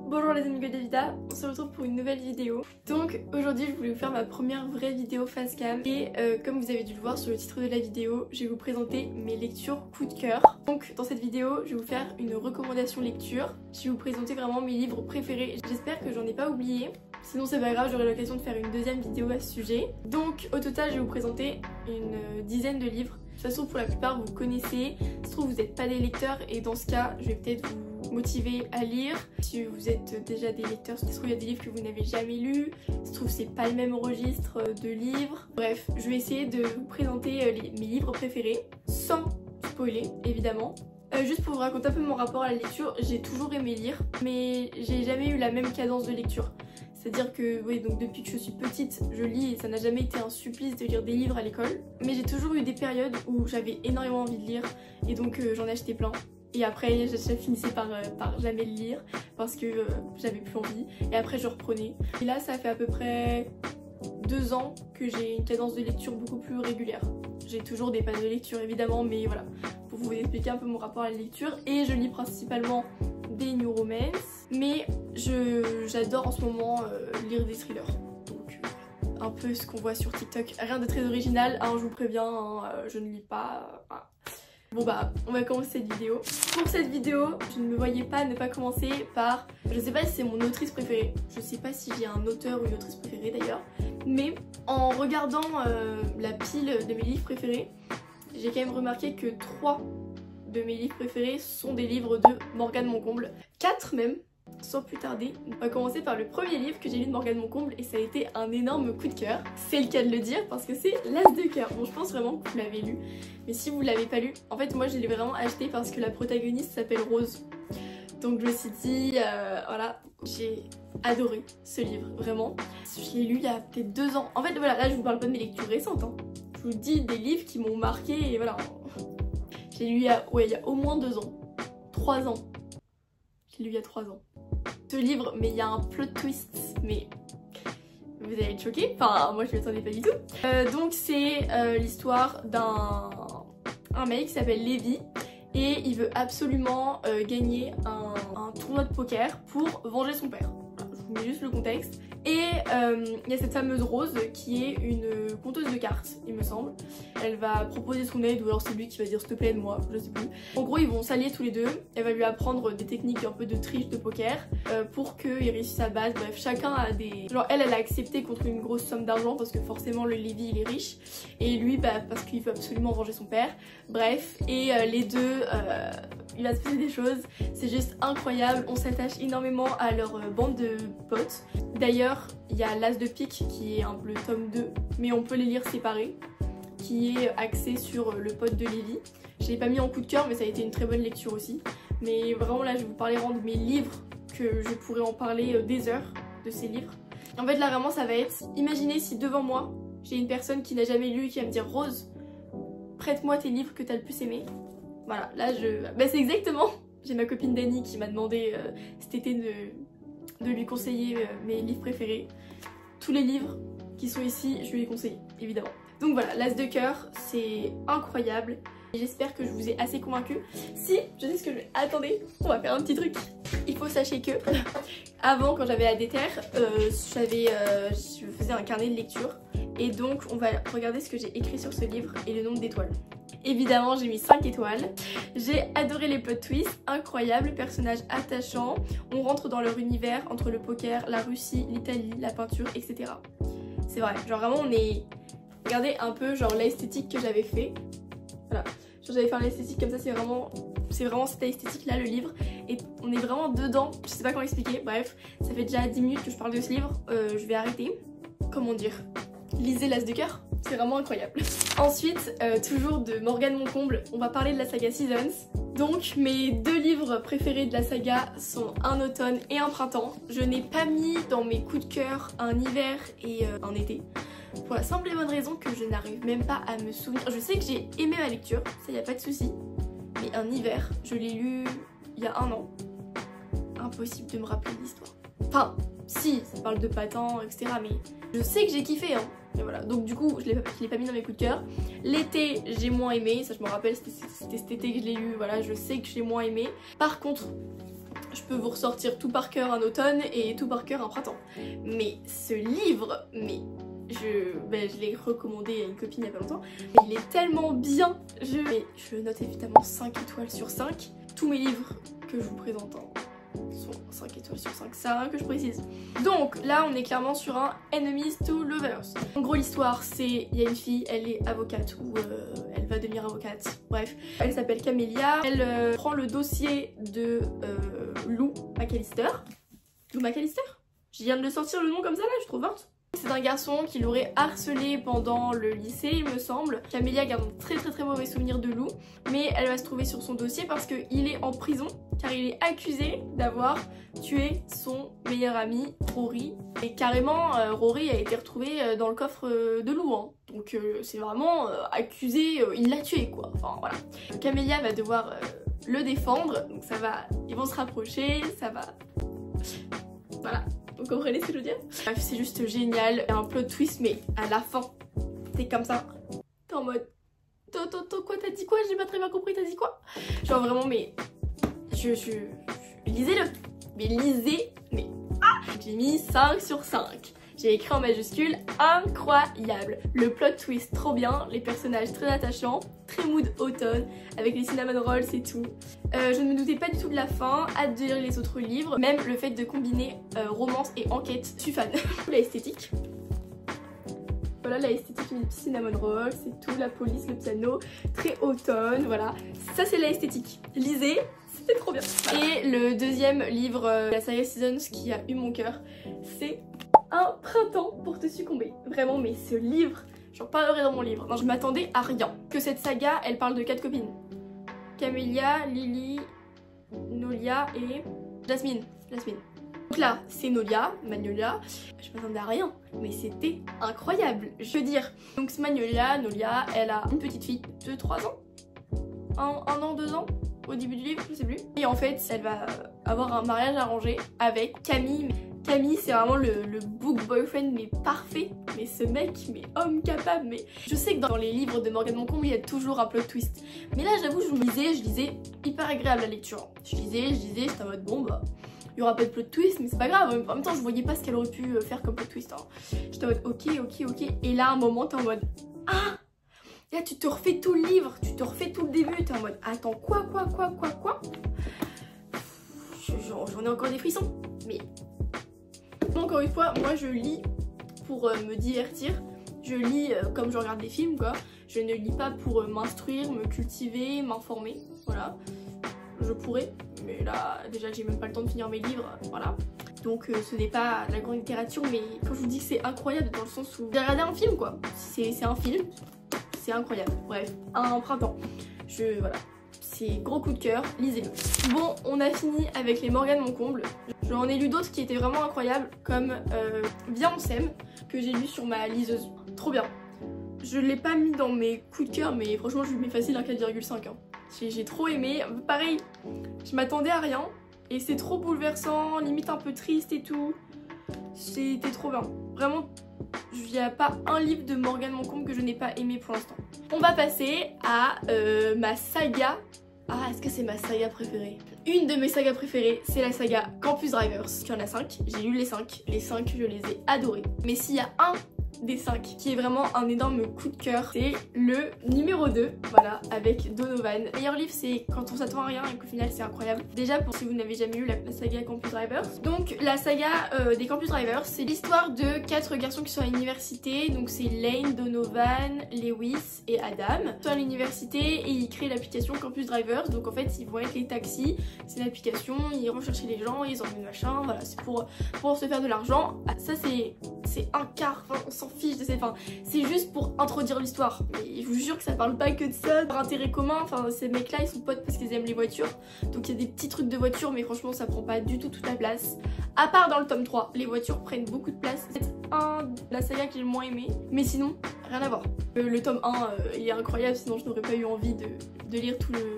Bonjour les amis de Vida, on se retrouve pour une nouvelle vidéo. Donc aujourd'hui je voulais vous faire ma première vraie vidéo face cam et comme vous avez dû le voir sur le titre de la vidéo, je vais vous présenter mes lectures coup de cœur. Donc dans cette vidéo je vais vous faire une recommandation lecture, je vais vous présenter vraiment mes livres préférés. J'espère que j'en ai pas oublié, sinon c'est pas grave, j'aurai l'occasion de faire une deuxième vidéo à ce sujet. Donc au total je vais vous présenter une dizaine de livres. De toute façon pour la plupart vous connaissez, ça se trouve vous n'êtes pas des lecteurs et dans ce cas je vais peut-être vous motiver à lire. Si vous êtes déjà des lecteurs, ça se trouve il y a des livres que vous n'avez jamais lus, ça se trouve c'est pas le même registre de livres. Bref, je vais essayer de vous présenter mes livres préférés sans spoiler évidemment. Juste pour vous raconter un peu mon rapport à la lecture, j'ai toujours aimé lire mais j'ai jamais eu la même cadence de lecture. C'est-à-dire que oui, donc depuis que je suis petite, je lis et ça n'a jamais été un supplice de lire des livres à l'école. Mais j'ai toujours eu des périodes où j'avais énormément envie de lire et donc j'en ai acheté plein. Et après je finissais par jamais le lire parce que j'avais plus envie. Et après je reprenais. Et là ça fait à peu près 2 ans que j'ai une cadence de lecture beaucoup plus régulière. J'ai toujours des pannes de lecture évidemment, mais voilà, pour vous expliquer un peu mon rapport à la lecture. Et je lis principalement des new romance, mais j'adore en ce moment lire des thrillers. Donc un peu ce qu'on voit sur TikTok, rien de très original, hein, je vous préviens, hein, je ne lis pas. Bon bah on va commencer cette vidéo. Pour cette vidéo, je ne me voyais pas ne pas commencer par, je sais pas si c'est mon autrice préférée, je sais pas si j'ai un auteur ou une autrice préférée d'ailleurs, mais en regardant la pile de mes livres préférés, j'ai quand même remarqué que 3 de mes livres préférés sont des livres de Morgane Moncomble. 4 même. Sans plus tarder, on va commencer par le premier livre que j'ai lu de Morgane Moncomble et ça a été un énorme coup de cœur. C'est le cas de le dire parce que c'est L'As de cœur. Bon, je pense vraiment que vous l'avez lu, mais si vous l'avez pas lu, en fait moi je l'ai vraiment acheté parce que la protagoniste s'appelle Rose. Donc je me suis dit, voilà, j'ai adoré ce livre, vraiment. Je l'ai lu il y a peut-être 2 ans. En fait voilà, là je vous parle pas de mes lectures récentes, hein. Je vous dis des livres qui m'ont marqué et voilà. Je l'ai lu il y a au moins 2 ans. 3 ans. Je l'ai lu il y a 3 ans. Ce livre, mais il y a un plot twist, mais vous allez être choqués, enfin moi je ne m'attendais pas du tout. Donc c'est l'histoire d'un mec qui s'appelle Lévi et il veut absolument gagner un tournoi de poker pour venger son père. Voilà, je vous mets juste le contexte. Et il y a cette fameuse Rose qui est une conteuse de cartes, il me semble. Elle va proposer son aide ou alors c'est lui qui va dire s'il te plaît aide-moi, je sais plus. En gros ils vont s'allier tous les deux, elle va lui apprendre des techniques un peu de triche de poker pour qu'il réussisse à battre. Bref, chacun a des... Genre elle a accepté contre une grosse somme d'argent parce que forcément le Lévi il est riche. Et lui bah parce qu'il veut absolument venger son père. Bref, et les deux... il va se passer des choses, c'est juste incroyable, on s'attache énormément à leur bande de potes. D'ailleurs, il y a L'As de pique qui est le tome 2, mais on peut les lire séparés, qui est axé sur le pote de Lévi. Je l'ai pas mis en coup de cœur, mais ça a été une très bonne lecture aussi. Mais vraiment là, je vais vous parler vraiment de mes livres, que je pourrais en parler des heures de ces livres. En fait là vraiment ça va être, imaginez si devant moi, j'ai une personne qui n'a jamais lu et qui va me dire Rose, prête-moi tes livres que t'as le plus aimé. Voilà, là bah c'est exactement, j'ai ma copine Dani qui m'a demandé cet été de lui conseiller mes livres préférés. Tous les livres qui sont ici, je lui ai conseillé, évidemment. Donc voilà, L'As de cœur, c'est incroyable. J'espère que je vous ai assez convaincu. Si, je sais ce que je vais... Attendez, on va faire un petit truc. Il faut sachez que, avant, quand j'avais la déterre, je faisais un carnet de lecture. Et donc, on va regarder ce que j'ai écrit sur ce livre et le nombre d'étoiles. Évidemment, j'ai mis 5 étoiles. J'ai adoré les plot twists, incroyables, personnages attachants. On rentre dans leur univers entre le poker, la Russie, l'Italie, la peinture, etc. C'est vrai, genre vraiment on est... Regardez un peu genre l'esthétique que j'avais fait. Voilà, genre j'avais fait l'esthétique comme ça, c'est vraiment cette esthétique là le livre. Et on est vraiment dedans, je sais pas comment expliquer, bref. Ça fait déjà 10 minutes que je parle de ce livre, je vais arrêter. Comment dire? Lisez L'As de cœur, c'est vraiment incroyable. Ensuite, toujours de Morgane Moncomble, on va parler de la saga Seasons. Donc mes 2 livres préférés de la saga sont un automne et un printemps. Je n'ai pas mis dans mes coups de cœur un hiver et un été. Pour la simple et bonne raison que je n'arrive même pas à me souvenir. Je sais que j'ai aimé ma lecture, ça y a pas de souci. Mais un hiver, je l'ai lu il y a 1 an. Impossible de me rappeler l'histoire. Enfin, si, ça parle de patins, etc. Mais je sais que j'ai kiffé, hein. Et voilà, donc du coup, je l'ai pas mis dans mes coups de cœur. L'été, j'ai moins aimé, ça je me rappelle, c'était cet été que je l'ai lu, voilà, je sais que j'ai moins aimé. Par contre, je peux vous ressortir tout par cœur un automne et tout par cœur un printemps. Mais ce livre, je l'ai recommandé à une copine il y a pas longtemps, mais il est tellement bien. Je note évidemment 5 étoiles sur 5. Tous mes livres que je vous présente sont 5 étoiles sur 5, c'est rien que je précise. Donc là on est clairement sur un Enemies to Lovers. En gros l'histoire c'est, il y a une fille, elle est avocate ou elle va devenir avocate, bref. Elle s'appelle Camélia, elle prend le dossier de Lou McAllister. Lou McAllister? Je viens de le sortir le nom comme ça là, je trouve morte. C'est un garçon qui l'aurait harcelé pendant le lycée, il me semble. Camélia garde un très mauvais souvenir de Lou, mais elle va se trouver sur son dossier parce qu'il est en prison, car il est accusé d'avoir tué son meilleur ami, Rory. Et carrément, Rory a été retrouvé dans le coffre de Lou, hein. Donc c'est vraiment accusé, il l'a tué quoi, enfin voilà. Camélia va devoir le défendre, donc ça va, ils vont se rapprocher, ça va... Voilà. Vous comprenez ce que je veux dire? Bref, c'est juste génial. Il y a un plot twist, mais à la fin, c'est comme ça. T'es en mode... Quoi, t'as dit quoi? J'ai pas très bien compris, t'as dit quoi? Genre vraiment, mais... Lisez-le. Mais lisez, mais... Ah! J'ai mis 5 sur 5. J'ai écrit en majuscule, incroyable. Le plot twist, trop bien. Les personnages très attachants, très mood automne, avec les cinnamon rolls et tout. Je ne me doutais pas du tout de la fin, hâte de lire les autres livres. Même le fait de combiner romance et enquête, je suis fan. La esthétique. Voilà la esthétique, les petits cinnamon rolls, c'est tout, la police, le piano, très automne, voilà. Ça c'est la esthétique. Lisez, c'était trop bien. Voilà. Et le deuxième livre, la saga Seasons qui a eu mon cœur, c'est Un printemps pour te succomber. Vraiment, mais ce livre, j'en parlerai dans mon livre. Non, je m'attendais à rien. Que cette saga, elle parle de 4 copines. Camélia, Lily, Nolia et Jasmine. Donc là, c'est Nolia, Magnolia. Je m'attendais à rien, mais c'était incroyable. Je veux dire, donc c'est Magnolia, Nolia, elle a une petite fille de 3 ans. 1 an, 2 ans au début du livre, je sais plus. Et en fait, elle va avoir un mariage arrangé avec Camille. Camille, c'est vraiment le book boyfriend mais parfait, mais ce mec, mais homme capable, mais... Je sais que dans les livres de Morgane Moncomble, il y a toujours un plot twist. Mais là, j'avoue, je lisais, hyper agréable la lecture. Je lisais, j'étais en mode, bon bah, il y aura pas de plot twist, mais c'est pas grave. En même temps, je voyais pas ce qu'elle aurait pu faire comme plot twist. Hein. J'étais en mode, ok. Et là, à un moment, t'es en mode, ah! Là, tu te refais tout le livre, tu te refais tout le début, t'es en mode, attends, quoi? J'en ai encore des frissons, mais... Encore une fois, moi je lis pour me divertir, je lis comme je regarde des films quoi, je ne lis pas pour m'instruire, me cultiver, m'informer, voilà. Je pourrais, mais là déjà j'ai même pas le temps de finir mes livres, voilà. Donc ce n'est pas de la grande littérature, mais quand je vous dis que c'est incroyable dans le sens où j'ai regardé un film quoi, c'est un film, c'est incroyable, bref, Un printemps, voilà. C'est gros coup de cœur, lisez-le. Bon, on a fini avec les Morgane Moncomble. J'en ai lu d'autres qui étaient vraiment incroyables, comme Viens on s'aime, que j'ai lu sur ma liseuse. Trop bien. Je l'ai pas mis dans mes coups de cœur, mais franchement je lui mets facile un 4,5. Hein. J'ai trop aimé. Pareil, je m'attendais à rien, et c'est trop bouleversant, limite un peu triste et tout. C'était trop bien. Vraiment, il n'y a pas un livre de Morgane Moncomble que je n'ai pas aimé pour l'instant. On va passer à ma saga. Ah, est-ce que c'est ma saga préférée? Une de mes sagas préférées, c'est la saga Campus Drivers. Il y en a 5, j'ai lu les 5. Les 5, je les ai adorés. Mais s'il y a un des 5 qui est vraiment un énorme coup de cœur, c'est le numéro 2, voilà, avec Donovan. Le meilleur livre, c'est Quand on s'attend à rien et qu'au final c'est incroyable. Déjà pour si vous n'avez jamais lu la saga Campus Drivers. Donc la saga des Campus Drivers, c'est l'histoire de 4 garçons qui sont à l'université. Donc c'est Lane, Donovan, Lewis et Adam. Ils sont à l'université et ils créent l'application Campus Drivers. Donc en fait ils vont être les taxis, c'est une application, ils vont chercher les gens, ils emmènent machin, voilà, c'est pour se faire de l'argent. Ça c'est un quart, enfin, on s'en fiche de cette fin, c'est juste pour introduire l'histoire. Mais je vous jure que ça parle pas que de ça, par intérêt commun, enfin ces mecs là ils sont potes parce qu'ils aiment les voitures, donc il y a des petits trucs de voitures mais franchement ça prend pas du tout toute la place, à part dans le tome 3, les voitures prennent beaucoup de place, c'est la saga que j'ai le moins aimé, mais sinon rien à voir. Le tome 1 il est incroyable, sinon je n'aurais pas eu envie de lire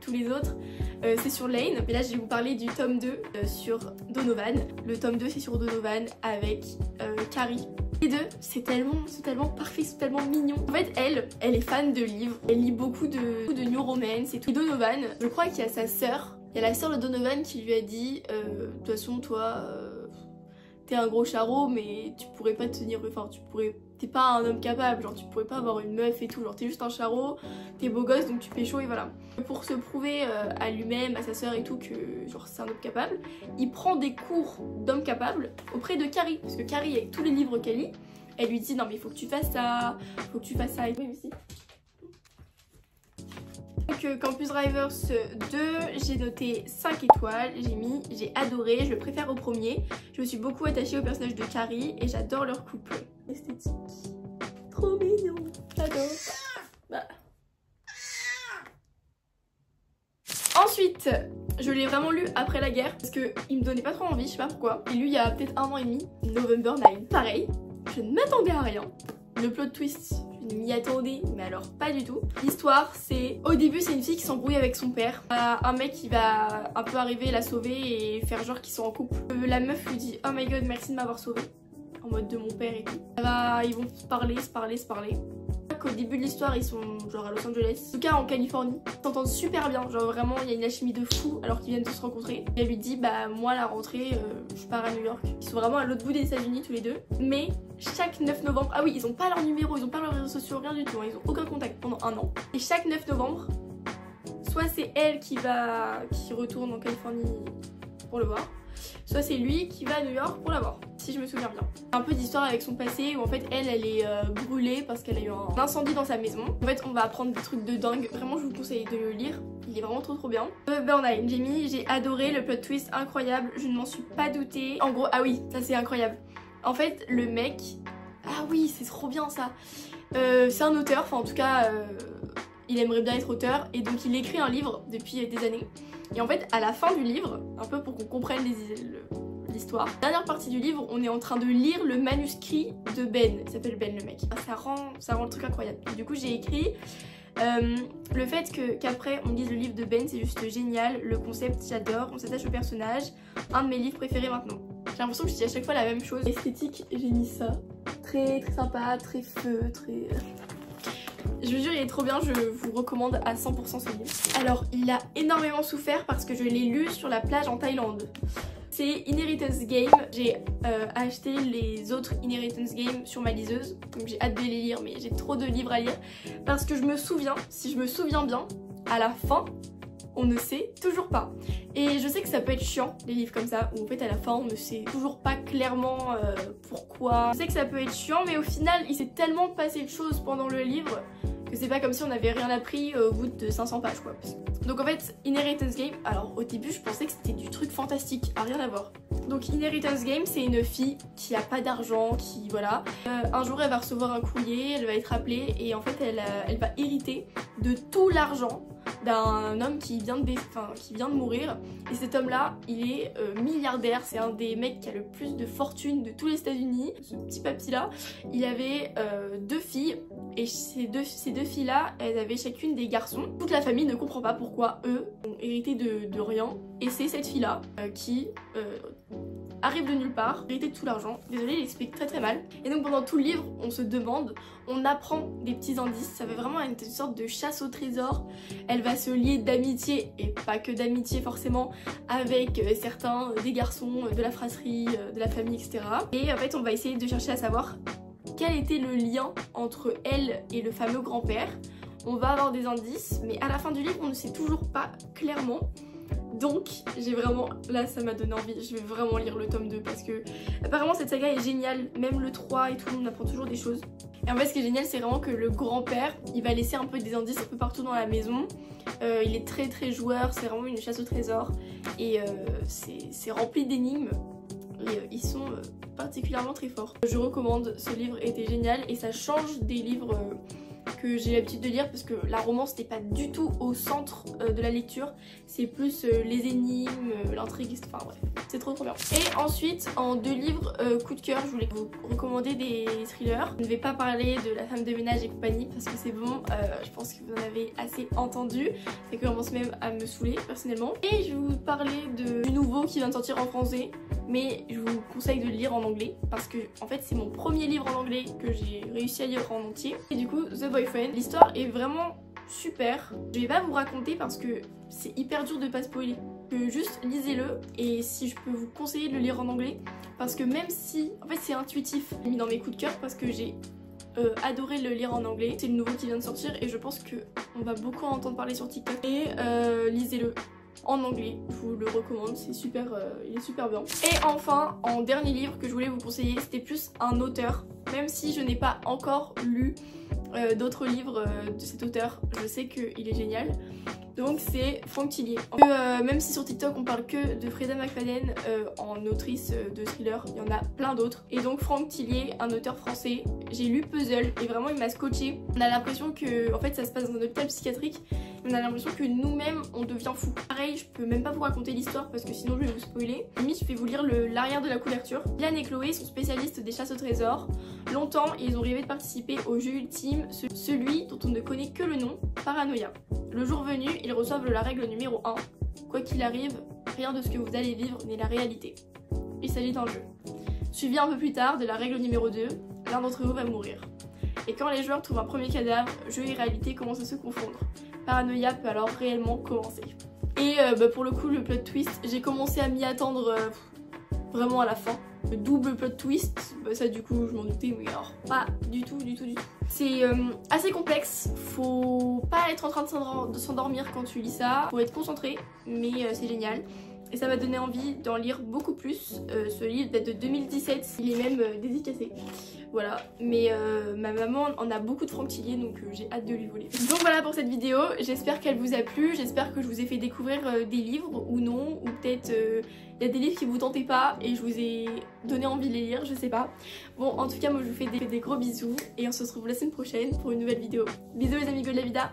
tous les autres. C'est sur Lane, mais là je vais vous parler du tome 2 sur Donovan. Le tome 2 c'est sur Donovan avec Carrie. Les deux, c'est tellement parfait, c'est tellement mignon. En fait, elle est fan de livres, elle lit beaucoup de new romance et tout. Et Donovan, je crois qu'il y a sa sœur Il y a la sœur de Donovan qui lui a dit de toute façon toi t'es un gros charreau mais tu pourrais pas tenir, enfin t'es pas un homme capable, genre tu pourrais pas avoir une meuf et tout, genre t'es juste un charreau, t'es beau gosse donc tu fais chaud et voilà. Pour se prouver à lui-même, à sa sœur et tout que genre c'est un homme capable, il prend des cours d'homme capable auprès de Carrie, parce que Carrie avec tous les livres qu'elle lit, elle lui dit non mais il faut que tu fasses ça, faut que tu fasses ça et tout. Aussi. Donc Campus Drivers 2, j'ai noté 5 étoiles, j'ai adoré, je le préfère au premier. Je me suis beaucoup attachée au personnage de Carrie et j'adore leur couple. Esthétique, trop mignon, j'adore. Bah. Ensuite, je l'ai vraiment lu après la guerre parce qu'il me donnait pas trop envie, je sais pas pourquoi. J'ai lu il y a peut-être 1 an et demi, November 9. Pareil, je ne m'attendais à rien. Le plot twist, je m'y attendais, mais alors pas du tout. L'histoire, c'est... Au début, c'est une fille qui s'embrouille avec son père. Un mec qui va un peu arriver, la sauver et faire genre qu'ils sont en couple. La meuf lui dit « Oh my god, merci de m'avoir sauvée ». En mode de mon père et tout. Ils vont se parler. Au début de l'histoire, ils sont genre à Los Angeles, en tout cas en Californie. Ils s'entendent super bien, genre vraiment il y a une alchimie de fou alors qu'ils viennent de se rencontrer. Et elle lui dit bah moi la rentrée je pars à New York. Ils sont vraiment à l'autre bout des États-Unis tous les deux. Mais chaque 9 novembre, ah oui ils ont pas leur numéro, ils ont pas leurs réseaux sociaux, rien du tout, hein, ils ont aucun contact pendant 1 an. Et chaque 9 novembre, soit c'est elle qui retourne en Californie pour le voir, soit c'est lui qui va à New York pour la voir, si je me souviens bien. Un peu d'histoire avec son passé où en fait elle est brûlée parce qu'elle a eu un incendie dans sa maison. En fait on va apprendre des trucs de dingue, vraiment je vous conseille de le lire, il est vraiment trop bien. Burn j'ai adoré, le plot twist incroyable, je ne m'en suis pas doutée. En gros, ah oui, ça c'est incroyable. En fait le mec, ah oui c'est trop bien ça, c'est un auteur, enfin en tout cas il aimerait bien être auteur et donc il écrit un livre depuis des années. Et en fait à la fin du livre, un peu pour qu'on comprenne l'histoire, dernière partie du livre, on est en train de lire le manuscrit de Ben, il s'appelle Ben le mec. Ça rend le truc incroyable. Et du coup j'ai écrit le fait qu'après on lise le livre de Ben, c'est juste génial, le concept j'adore, on s'attache au personnage, un de mes livres préférés maintenant. J'ai l'impression que je dis à chaque fois la même chose. Esthétique, j'ai mis ça, très sympa, très feu, très... Je vous jure, il est trop bien, je vous recommande à 100% ce livre. Alors, il a énormément souffert parce que je l'ai lu sur la plage en Thaïlande. C'est Inheritance Game, j'ai acheté les autres Inheritance Game sur ma liseuse, donc j'ai hâte de les lire, mais j'ai trop de livres à lire. Parce que je me souviens, si je me souviens bien, à la fin, on ne sait toujours pas. Et je sais que ça peut être chiant, les livres comme ça, où en fait à la fin on ne sait toujours pas clairement pourquoi. Je sais que ça peut être chiant, mais au final il s'est tellement passé de choses pendant le livre que c'est pas comme si on avait rien appris au bout de 500 pages quoi. Donc en fait, Inheritance Game, alors au début je pensais que c'était du truc fantastique, à rien à voir. Donc Inheritance Game, c'est une fille qui a pas d'argent, qui voilà. Un jour elle va recevoir un courrier, elle va être appelée et en fait elle va hériter de tout l'argent d'un homme qui vient de mourir. Et cet homme là, il est milliardaire, c'est un des mecs qui a le plus de fortune de tous les États-Unis. Ce petit papy là, il avait 2 filles. Et ces deux filles là, elles avaient chacune des garçons. Toute la famille ne comprend pas pourquoi eux ont hérité de rien. Et c'est cette fille là qui arrive de nulle part, hérité de tout l'argent. Désolée, il explique très mal. Et donc pendant tout le livre, on se demande, on apprend des petits indices. Ça va vraiment être une sorte de chasse au trésor. Elle va se lier d'amitié, et pas que d'amitié forcément, avec certains des garçons de la fratrie, de la famille, etc. Et en fait, on va essayer de chercher à savoir quel était le lien entre elle et le fameux grand-père. On va avoir des indices, mais à la fin du livre, on ne sait toujours pas clairement. Donc, j'ai vraiment... Là, ça m'a donné envie. Je vais vraiment lire le tome 2 parce que... Apparemment, cette saga est géniale. Même le 3 et tout, on apprend toujours des choses. Et en fait, ce qui est génial, c'est vraiment que le grand-père, il va laisser un peu des indices un peu partout dans la maison. Il est très joueur. C'est vraiment une chasse au trésor. Et c'est rempli d'énigmes. Et ils sont particulièrement très forts. Je recommande, ce livre était génial et ça change des livres que j'ai l'habitude de lire parce que la romance n'est pas du tout au centre de la lecture, c'est plus les énigmes, l'intrigue, enfin bref, c'est trop bien. Et ensuite, en 2 livres coup de cœur, je voulais vous recommander des thrillers. Je ne vais pas parler de La femme de ménage et compagnie parce que c'est bon, je pense que vous en avez assez entendu, ça commence même à me saouler personnellement. Et je vais vous parler du nouveau qui vient de sortir en français, mais je vous conseille de le lire en anglais parce que en fait c'est mon premier livre en anglais que j'ai réussi à lire en entier. Et du coup, The Boyfriend, l'histoire est vraiment super. Je vais pas vous raconter parce que c'est hyper dur de pas spoiler. Juste lisez-le, et si je peux vous conseiller de le lire en anglais, parce que même si, en fait c'est intuitif, j'ai mis dans mes coups de cœur parce que j'ai adoré le lire en anglais. C'est le nouveau qui vient de sortir et je pense que on va beaucoup en entendre parler sur TikTok. Et lisez-le en anglais, je vous le recommande, c'est super, il est super bien. Et enfin, en dernier livre que je voulais vous conseiller, c'était plus un auteur, même si je n'ai pas encore lu d'autres livres de cet auteur, je sais qu'il est génial. Donc c'est Franck Tillier. Même si sur TikTok on parle que de Freda McFadden en autrice de thriller, il y en a plein d'autres. Et donc Franck Tillier, un auteur français, j'ai lu Puzzle et vraiment il m'a scotché. On a l'impression que, en fait ça se passe dans un hôpital psychiatrique, on a l'impression que nous-mêmes on devient fou. Pareil, je peux même pas vous raconter l'histoire parce que sinon je vais vous spoiler. Limite je vais vous lire l'arrière de la couverture. Yann et Chloé sont spécialistes des chasses au trésor. Longtemps ils ont rêvé de participer au jeu ultime, celui dont on ne connaît que le nom, Paranoia. Le jour venu, ils reçoivent la règle numéro 1. Quoi qu'il arrive, rien de ce que vous allez vivre n'est la réalité. Il s'agit d'un jeu. Suivi un peu plus tard de la règle numéro 2, l'un d'entre vous va mourir. Et quand les joueurs trouvent un premier cadavre, jeu et réalité commencent à se confondre. Paranoia peut alors réellement commencer. Et pour le coup, le plot twist, j'ai commencé à m'y attendre vraiment à la fin. Le double plot twist, ça du coup je m'en doutais, mais alors pas du tout. C'est assez complexe, faut pas être en train de s'endormir quand tu lis ça, faut être concentré, mais c'est génial. Et ça m'a donné envie d'en lire beaucoup plus. Ce livre date de 2017, il est même dédicacé. Voilà, mais ma maman en a beaucoup de Franck Tillier, donc j'ai hâte de lui voler. Donc voilà pour cette vidéo, j'espère qu'elle vous a plu, j'espère que je vous ai fait découvrir des livres ou non, ou peut-être il y a des livres qui vous tentaient pas et je vous ai donné envie de les lire, je sais pas. Bon, en tout cas moi je vous fais des gros bisous et on se retrouve la semaine prochaine pour une nouvelle vidéo. Bisous les amigos de la vida.